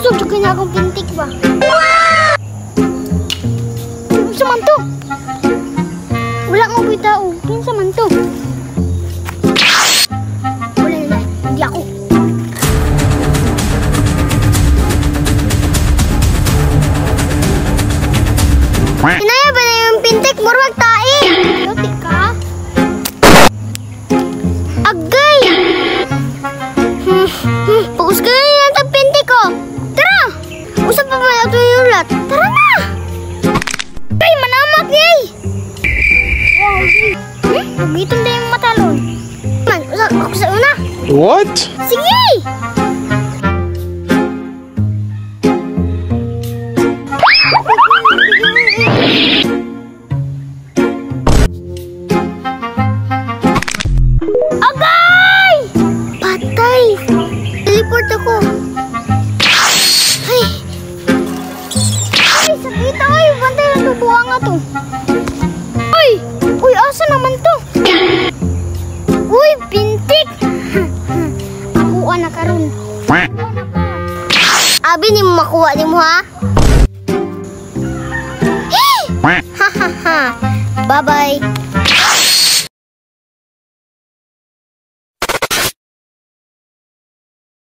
Gusto ko na akong pintik ba? Kinsa man to? Wala nga ko'y tao. Kinsa man to? Wala na. Hindi ako. Inaya ba na yung pintik? Murwag tae! Lotik ka? Agay! Pagkus ka na yung tagpintik ko. Tara! Usap pa ba ito yung ulat? Tara na! Ay, manamak yay! Wow, humitom na yung matalon. Man, usap ako sa una. What? Sige! Agay! Patay! Teleport ako. Ay! Ay, sakit ay! Bantay lang tubuha nga to. Ay! Uy, asa naman to? Uy, pintik! Akuha na karon. Abi, ni mo makuha ni mo ha? Hahaha! Bye-bye!